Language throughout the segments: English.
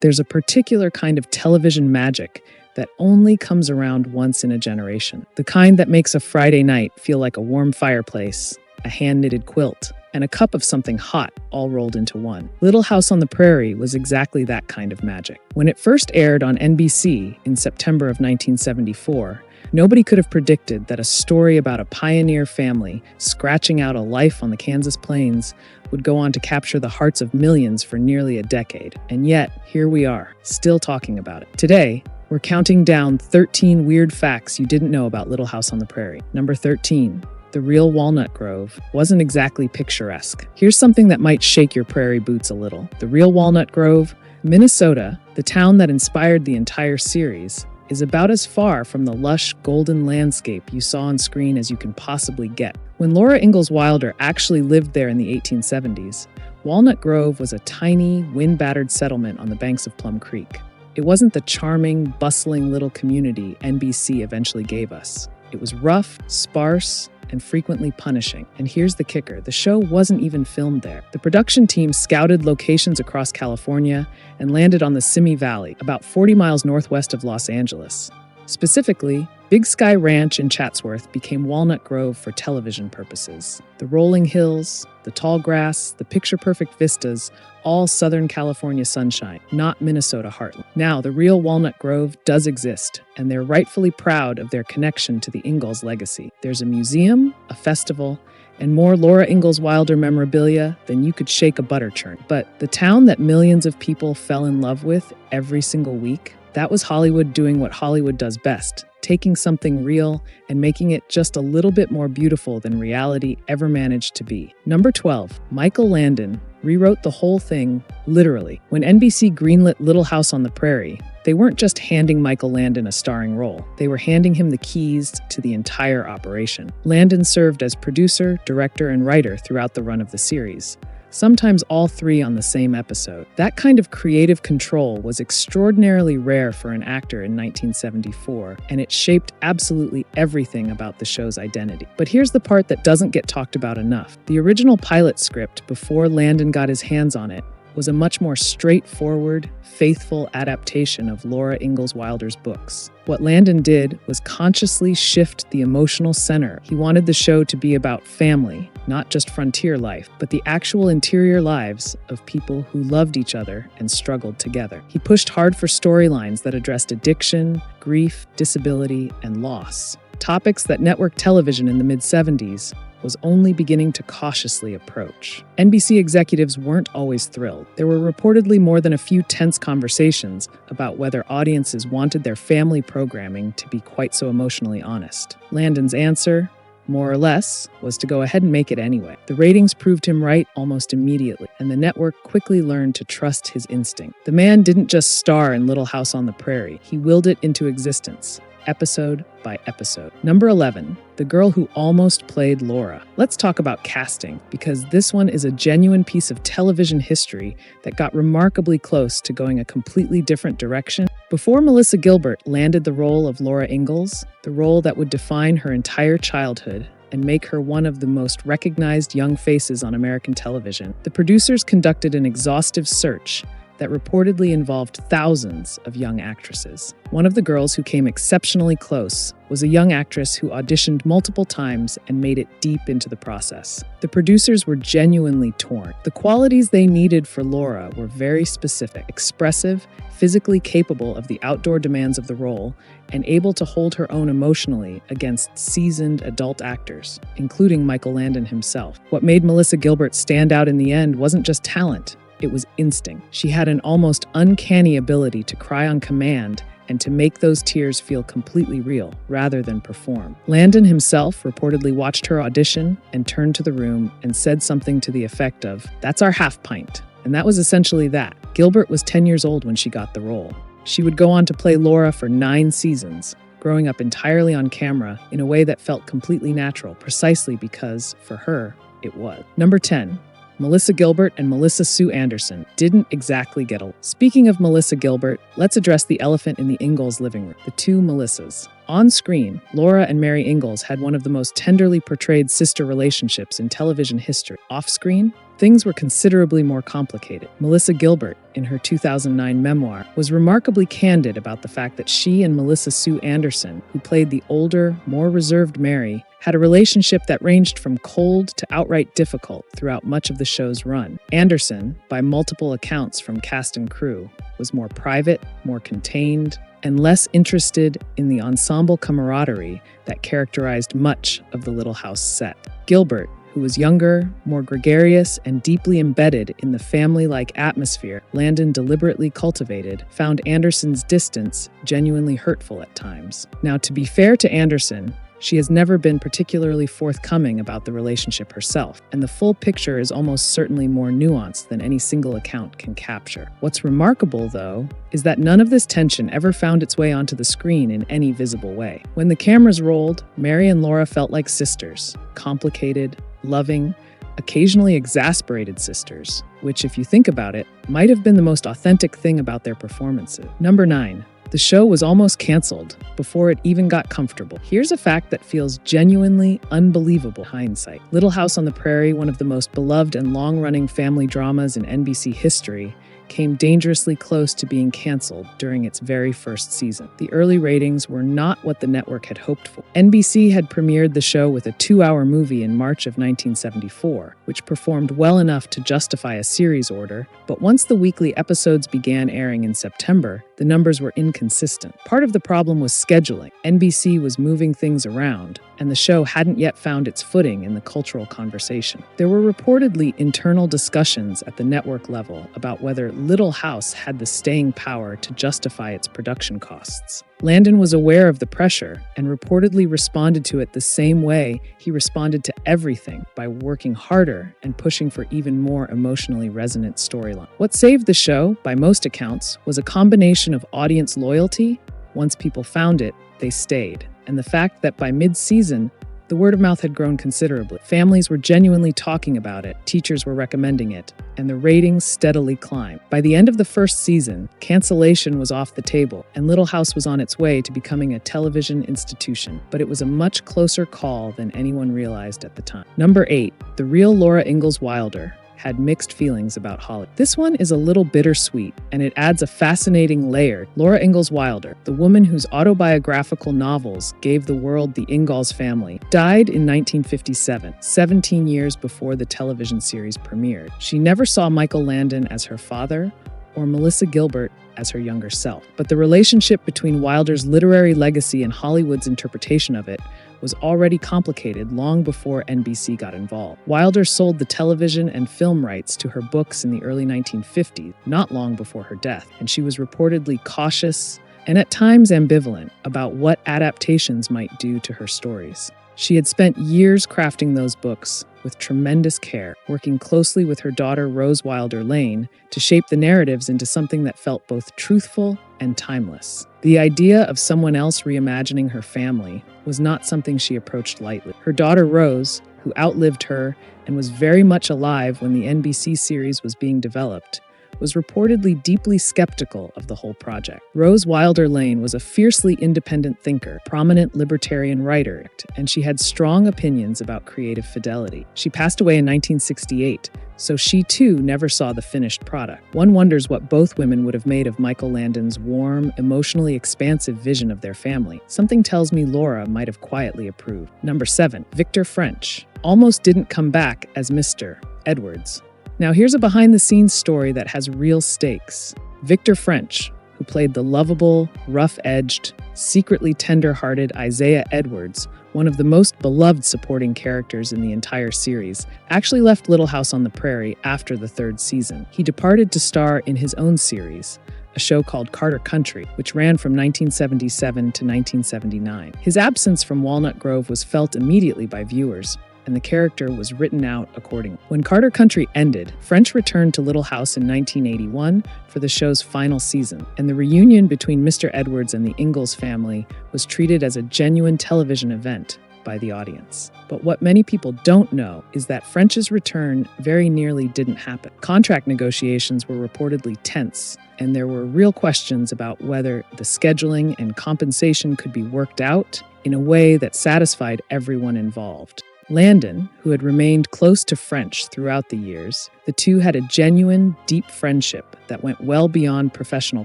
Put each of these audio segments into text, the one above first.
There's a particular kind of television magic that only comes around once in a generation. The kind that makes a Friday night feel like a warm fireplace, a hand-knitted quilt, and a cup of something hot all rolled into one. Little House on the Prairie was exactly that kind of magic. When it first aired on NBC in September of 1974, nobody could have predicted that a story about a pioneer family scratching out a life on the Kansas plains would go on to capture the hearts of millions for nearly a decade. And yet, here we are, still talking about it. Today, we're counting down 13 weird facts you didn't know about Little House on the Prairie. Number 13. The real Walnut Grove wasn't exactly picturesque. Here's something that might shake your prairie boots a little. The real Walnut Grove, Minnesota, the town that inspired the entire series, is about as far from the lush, golden landscape you saw on screen as you can possibly get. When Laura Ingalls Wilder actually lived there in the 1870s, Walnut Grove was a tiny, wind-battered settlement on the banks of Plum Creek. It wasn't the charming, bustling little community NBC eventually gave us. It was rough, sparse, and frequently punishing. And here's the kicker, the show wasn't even filmed there. The production team scouted locations across California and landed on the Simi Valley, about 40 miles northwest of Los Angeles. Specifically, Big Sky Ranch in Chatsworth became Walnut Grove for television purposes. The rolling hills, the tall grass, the picture-perfect vistas, all Southern California sunshine, not Minnesota heartland. Now, the real Walnut Grove does exist, and they're rightfully proud of their connection to the Ingalls legacy. There's a museum, a festival, and more Laura Ingalls Wilder memorabilia than you could shake a butter churn. But the town that millions of people fell in love with every single week, that was Hollywood doing what Hollywood does best, taking something real and making it just a little bit more beautiful than reality ever managed to be. Number 12, Michael Landon rewrote the whole thing, literally. When NBC greenlit Little House on the Prairie, they weren't just handing Michael Landon a starring role. They were handing him the keys to the entire operation. Landon served as producer, director, and writer throughout the run of the series, sometimes all three on the same episode. That kind of creative control was extraordinarily rare for an actor in 1974, and it shaped absolutely everything about the show's identity. But here's the part that doesn't get talked about enough. The original pilot script, before Landon got his hands on it, was a much more straightforward, faithful adaptation of Laura Ingalls Wilder's books. What Landon did was consciously shift the emotional center. He wanted the show to be about family, not just frontier life, but the actual interior lives of people who loved each other and struggled together. He pushed hard for storylines that addressed addiction, grief, disability, and loss, topics that network television in the mid-70s was only beginning to cautiously approach. NBC executives weren't always thrilled. There were reportedly more than a few tense conversations about whether audiences wanted their family programming to be quite so emotionally honest. Landon's answer, more or less, was to go ahead and make it anyway. The ratings proved him right almost immediately, and the network quickly learned to trust his instinct. The man didn't just star in Little House on the Prairie, he willed it into existence, episode by episode. Number 11, the girl who almost played Laura. Let's talk about casting, because this one is a genuine piece of television history that got remarkably close to going a completely different direction. Before Melissa Gilbert landed the role of Laura Ingalls, the role that would define her entire childhood and make her one of the most recognized young faces on American television, the producers conducted an exhaustive search that reportedly involved thousands of young actresses. One of the girls who came exceptionally close was a young actress who auditioned multiple times and made it deep into the process. The producers were genuinely torn. The qualities they needed for Laura were very specific: expressive, physically capable of the outdoor demands of the role, and able to hold her own emotionally against seasoned adult actors, including Michael Landon himself. What made Melissa Gilbert stand out in the end wasn't just talent, it was instinct. She had an almost uncanny ability to cry on command and to make those tears feel completely real, rather than perform. Landon himself reportedly watched her audition and turned to the room and said something to the effect of, "That's our half pint." And that was essentially that. Gilbert was 10 years old when she got the role. She would go on to play Laura for 9 seasons, growing up entirely on camera in a way that felt completely natural, precisely because, for her, it was. Number 10. Melissa Gilbert and Melissa Sue Anderson didn't exactly get along. Speaking of Melissa Gilbert, let's address the elephant in the Ingalls living room, the two Melissas. On screen, Laura and Mary Ingalls had one of the most tenderly portrayed sister relationships in television history. Off screen, things were considerably more complicated. Melissa Gilbert, in her 2009 memoir, was remarkably candid about the fact that she and Melissa Sue Anderson, who played the older, more reserved Mary, had a relationship that ranged from cold to outright difficult throughout much of the show's run. Anderson, by multiple accounts from cast and crew, was more private, more contained, and less interested in the ensemble camaraderie that characterized much of the Little House set. Gilbert, who was younger, more gregarious, and deeply embedded in the family-like atmosphere Landon deliberately cultivated, found Anderson's distance genuinely hurtful at times. Now, to be fair to Anderson, she has never been particularly forthcoming about the relationship herself, and the full picture is almost certainly more nuanced than any single account can capture. What's remarkable, though, is that none of this tension ever found its way onto the screen in any visible way. When the cameras rolled, Mary and Laura felt like sisters, complicated, loving, occasionally exasperated sisters, which, if you think about it, might have been the most authentic thing about their performances. Number 9. The show was almost canceled before it even got comfortable. Here's a fact that feels genuinely unbelievable in hindsight. Little House on the Prairie, one of the most beloved and long-running family dramas in NBC history, came dangerously close to being canceled during its very first season. The early ratings were not what the network had hoped for. NBC had premiered the show with a 2-hour movie in March of 1974, which performed well enough to justify a series order, but once the weekly episodes began airing in September, the numbers were inconsistent. Part of the problem was scheduling. NBC was moving things around, and the show hadn't yet found its footing in the cultural conversation. There were reportedly internal discussions at the network level about whether Little House had the staying power to justify its production costs. Landon was aware of the pressure and reportedly responded to it the same way he responded to everything, by working harder and pushing for even more emotionally resonant storyline. What saved the show, by most accounts, was a combination of audience loyalty. Once people found it, they stayed, and the fact that by mid-season, the word of mouth had grown considerably. Families were genuinely talking about it, teachers were recommending it, and the ratings steadily climbed. By the end of the first season, cancellation was off the table, and Little House was on its way to becoming a television institution, but it was a much closer call than anyone realized at the time. Number 8, the real Laura Ingalls Wilder had mixed feelings about Hollywood. This one is a little bittersweet, and it adds a fascinating layer. Laura Ingalls Wilder, the woman whose autobiographical novels gave the world the Ingalls family, died in 1957, 17 years before the television series premiered. She never saw Michael Landon as her father or Melissa Gilbert as her younger self, but the relationship between Wilder's literary legacy and Hollywood's interpretation of it was already complicated long before NBC got involved. Wilder sold the television and film rights to her books in the early 1950s, not long before her death, and she was reportedly cautious and at times ambivalent about what adaptations might do to her stories. She had spent years crafting those books with tremendous care, working closely with her daughter Rose Wilder Lane to shape the narratives into something that felt both truthful and timeless. The idea of someone else reimagining her family was not something she approached lightly. Her daughter Rose, who outlived her and was very much alive when the NBC series was being developed, was reportedly deeply skeptical of the whole project. Rose Wilder Lane was a fiercely independent thinker, prominent libertarian writer, and she had strong opinions about creative fidelity. She passed away in 1968, so she too never saw the finished product. One wonders what both women would have made of Michael Landon's warm, emotionally expansive vision of their family. Something tells me Laura might have quietly approved. Number 7, Victor French almost didn't come back as Mr. Edwards. Now here's a behind-the-scenes story that has real stakes. Victor French, who played the lovable, rough-edged, secretly tender-hearted Isaiah Edwards, one of the most beloved supporting characters in the entire series, actually left Little House on the Prairie after the 3rd season. He departed to star in his own series, a show called Carter Country, which ran from 1977 to 1979. His absence from Walnut Grove was felt immediately by viewers, and the character was written out accordingly. When Carter Country ended, French returned to Little House in 1981 for the show's final season, and the reunion between Mr. Edwards and the Ingalls family was treated as a genuine television event by the audience. But what many people don't know is that French's return very nearly didn't happen. Contract negotiations were reportedly tense, and there were real questions about whether the scheduling and compensation could be worked out in a way that satisfied everyone involved. Landon, who had remained close to French throughout the years, the two had a genuine, deep friendship that went well beyond professional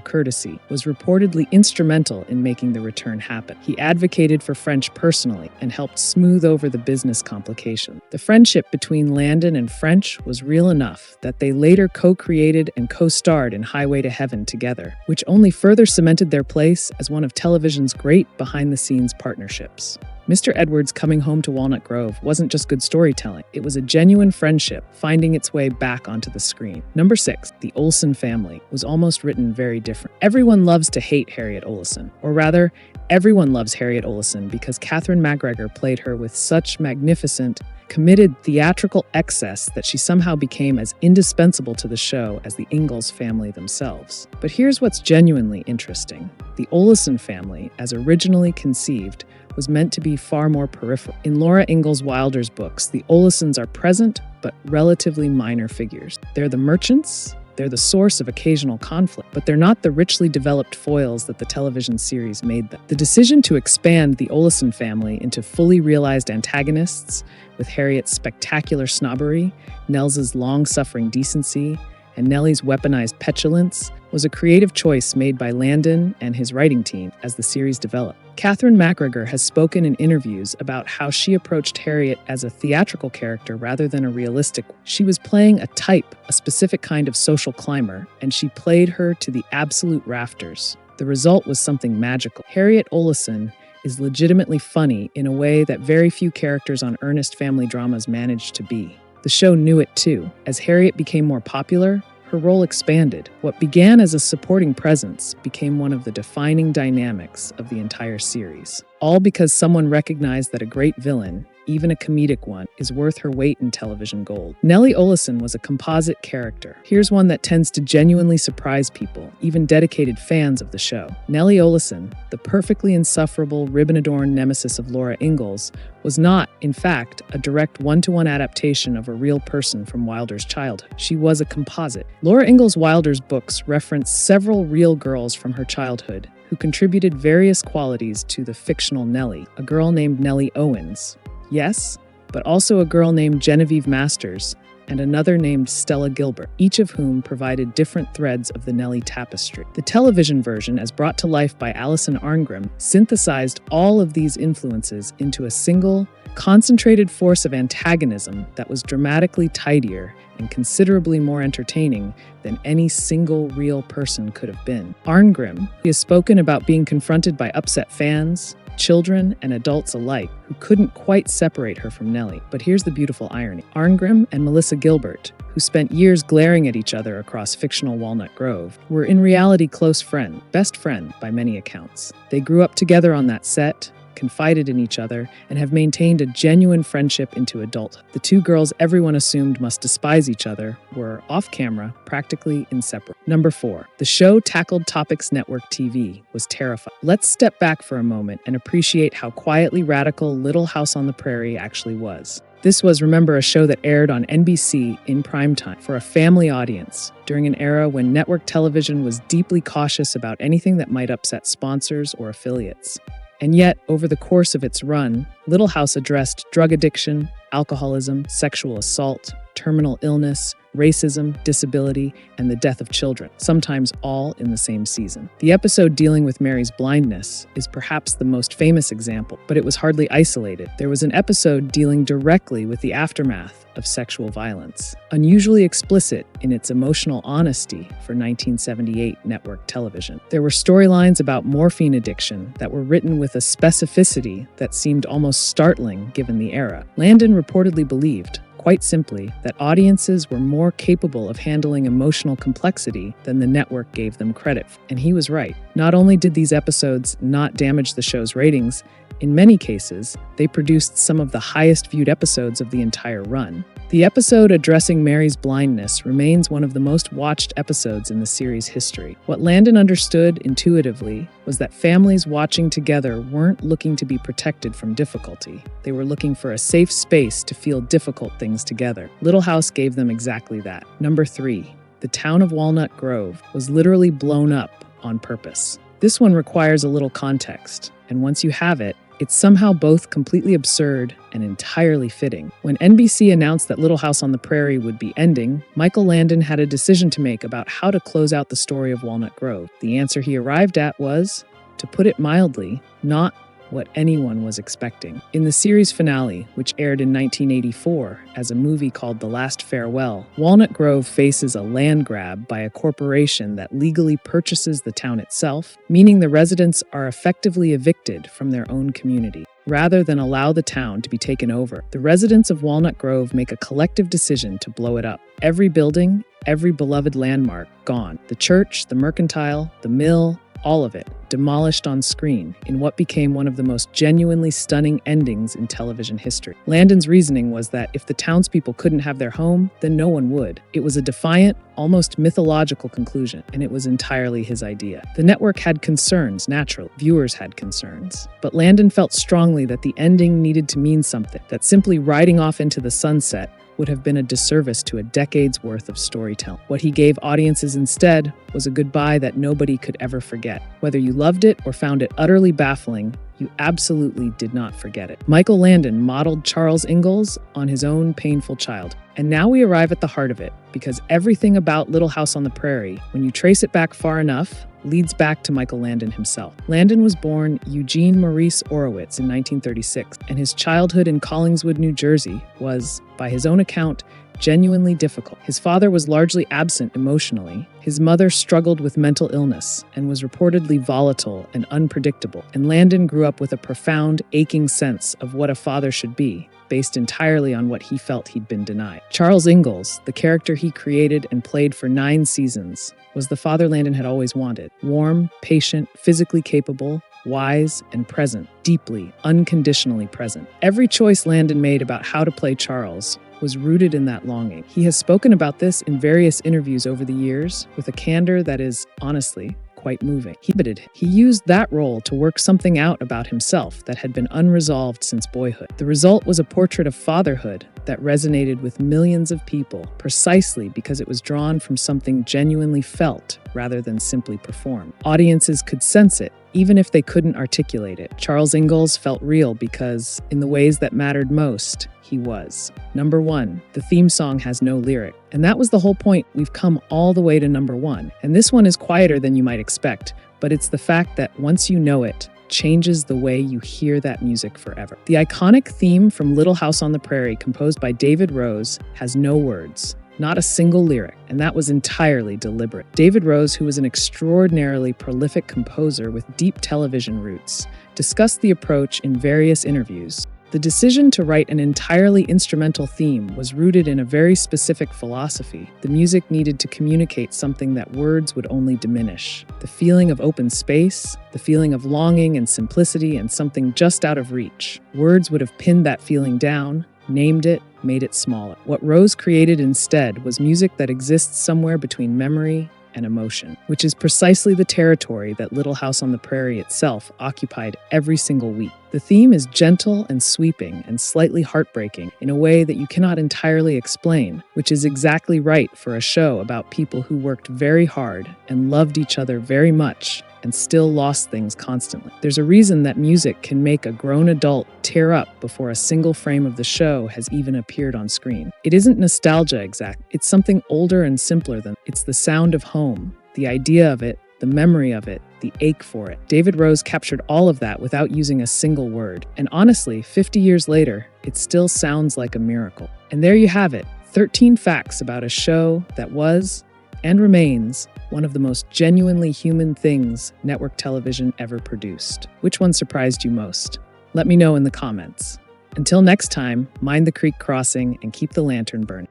courtesy, was reportedly instrumental in making the return happen. He advocated for French personally and helped smooth over the business complications. The friendship between Landon and French was real enough that they later co-created and co-starred in Highway to Heaven together, which only further cemented their place as one of television's great behind-the-scenes partnerships. Mr. Edward's coming home to Walnut Grove wasn't just good storytelling, it was a genuine friendship finding its way back onto the screen. Number 6, the Oleson family was almost written very different. Everyone loves to hate Harriet Oleson, or rather, everyone loves Harriet Oleson because Catherine McGregor played her with such magnificent, committed theatrical excess that she somehow became as indispensable to the show as the Ingalls family themselves. But here's what's genuinely interesting. The Oleson family, as originally conceived, was meant to be far more peripheral. In Laura Ingalls Wilder's books, the Olesons are present but relatively minor figures. They're the merchants, they're the source of occasional conflict, but they're not the richly developed foils that the television series made them. The decision to expand the Oleson family into fully realized antagonists, with Harriet's spectacular snobbery, Nells's long-suffering decency, and Nelly's weaponized petulance, was a creative choice made by Landon and his writing team as the series developed. Catherine McGregor has spoken in interviews about how she approached Harriet as a theatrical character rather than a realistic one. She was playing a type, a specific kind of social climber, and she played her to the absolute rafters. The result was something magical. Harriet Oleson is legitimately funny in a way that very few characters on earnest family dramas managed to be. The show knew it too. As Harriet became more popular, her role expanded. What began as a supporting presence became one of the defining dynamics of the entire series. All because someone recognized that a great villain, even a comedic one, is worth her weight in television gold. Nelly Oleson was a composite character. Here's one that tends to genuinely surprise people, even dedicated fans of the show. Nelly Oleson, the perfectly insufferable, ribbon-adorned nemesis of Laura Ingalls, was not, in fact, a direct one-to-one adaptation of a real person from Wilder's childhood. She was a composite. Laura Ingalls Wilder's books reference several real girls from her childhood who contributed various qualities to the fictional Nelly, a girl named Nelly Owens. Yes, but also a girl named Genevieve Masters and another named Stella Gilbert, each of whom provided different threads of the Nelly tapestry. The television version, as brought to life by Alison Arngrim, synthesized all of these influences into a single, concentrated force of antagonism that was dramatically tidier and considerably more entertaining than any single real person could have been. Arngrim, he has spoken about being confronted by upset fans, children and adults alike, who couldn't quite separate her from Nelly. But here's the beautiful irony. Arngrim and Melissa Gilbert, who spent years glaring at each other across fictional Walnut Grove, were in reality close friend, best friend by many accounts. They grew up together on that set, confided in each other, and have maintained a genuine friendship into adulthood. The two girls everyone assumed must despise each other were, off-camera, practically inseparable. Number 4. The show tackled topics network TV was terrifying. Let's step back for a moment and appreciate how quietly radical Little House on the Prairie actually was. This was, remember, a show that aired on NBC in primetime for a family audience during an era when network television was deeply cautious about anything that might upset sponsors or affiliates. And yet, over the course of its run, Little House addressed drug addiction, alcoholism, sexual assault, terminal illness, racism, disability, and the death of children, sometimes all in the same season. The episode dealing with Mary's blindness is perhaps the most famous example, but it was hardly isolated. There was an episode dealing directly with the aftermath of sexual violence, unusually explicit in its emotional honesty for 1978 network television. There were storylines about morphine addiction that were written with a specificity that seemed almost startling given the era. Landon reportedly believed, quite simply, that audiences were more capable of handling emotional complexity than the network gave them credit for. And he was right. Not only did these episodes not damage the show's ratings, in many cases, they produced some of the highest viewed episodes of the entire run. The episode addressing Mary's blindness remains one of the most watched episodes in the series' history. What Landon understood intuitively was that families watching together weren't looking to be protected from difficulty. They were looking for a safe space to feel difficult things together. Little House gave them exactly that. Number 3. The town of Walnut Grove was literally blown up on purpose. This one requires a little context, and once you have it, It's somehow both completely absurd and entirely fitting. When NBC announced that Little House on the Prairie would be ending, Michael Landon had a decision to make about how to close out the story of Walnut Grove. The answer he arrived at was, to put it mildly, not what anyone was expecting. In the series finale, which aired in 1984 as a movie called The Last Farewell, Walnut Grove faces a land grab by a corporation that legally purchases the town itself, meaning the residents are effectively evicted from their own community. Rather than allow the town to be taken over, the residents of Walnut Grove make a collective decision to blow it up. Every building, every beloved landmark, gone. The church, the mercantile, the mill, all of it, demolished on screen in what became one of the most genuinely stunning endings in television history. Landon's reasoning was that if the townspeople couldn't have their home, then no one would. It was a defiant, almost mythological conclusion, and it was entirely his idea. The network had concerns, naturally. Viewers had concerns. But Landon felt strongly that the ending needed to mean something, that simply riding off into the sunset would have been a disservice to a decade's worth of storytelling. What he gave audiences instead was a goodbye that nobody could ever forget. Whether you loved it or found it utterly baffling, you absolutely did not forget it. Michael Landon modeled Charles Ingalls on his own painful childhood. And now we arrive at the heart of it, because everything about Little House on the Prairie, when you trace it back far enough, leads back to Michael Landon himself. Landon was born Eugene Maurice Orowitz in 1936, and his childhood in Collingswood, New Jersey was, by his own account, genuinely difficult. His father was largely absent emotionally. His mother struggled with mental illness and was reportedly volatile and unpredictable. And Landon grew up with a profound, aching sense of what a father should be, based entirely on what he felt he'd been denied. Charles Ingalls, the character he created and played for 9 seasons, was the father Landon had always wanted. Warm, patient, physically capable, wise, and present. Deeply, unconditionally present. Every choice Landon made about how to play Charles was rooted in that longing. He has spoken about this in various interviews over the years with a candor that is, honestly, quite moving. He used that role to work something out about himself that had been unresolved since boyhood. The result was a portrait of fatherhood that resonated with millions of people, precisely because it was drawn from something genuinely felt rather than simply performed. Audiences could sense it, even if they couldn't articulate it. Charles Ingalls felt real because, in the ways that mattered most, he was. Number 1, the theme song has no lyric. And that was the whole point. We've come all the way to number 1. And this one is quieter than you might expect, but it's the fact that once you know it, changes the way you hear that music forever. The iconic theme from Little House on the Prairie, composed by David Rose, has no words. Not a single lyric, and that was entirely deliberate. David Rose, who was an extraordinarily prolific composer with deep television roots, discussed the approach in various interviews. The decision to write an entirely instrumental theme was rooted in a very specific philosophy. The music needed to communicate something that words would only diminish. The feeling of open space, the feeling of longing and simplicity and something just out of reach. Words would have pinned that feeling down, named it, made it smaller. What Rose created instead was music that exists somewhere between memory and emotion, which is precisely the territory that Little House on the Prairie itself occupied every single week. The theme is gentle and sweeping and slightly heartbreaking in a way that you cannot entirely explain, which is exactly right for a show about people who worked very hard and loved each other very much and still lost things constantly. There's a reason that music can make a grown adult tear up before a single frame of the show has even appeared on screen. It isn't nostalgia exact. It's something older and simpler than. It's the sound of home, the idea of it, the memory of it, the ache for it. David Rose captured all of that without using a single word. And honestly, 50 years later, it still sounds like a miracle. And there you have it, 13 facts about a show that was, and remains, one of the most genuinely human things network television ever produced. Which one surprised you most? Let me know in the comments. Until next time, mind the creek crossing and keep the lantern burning.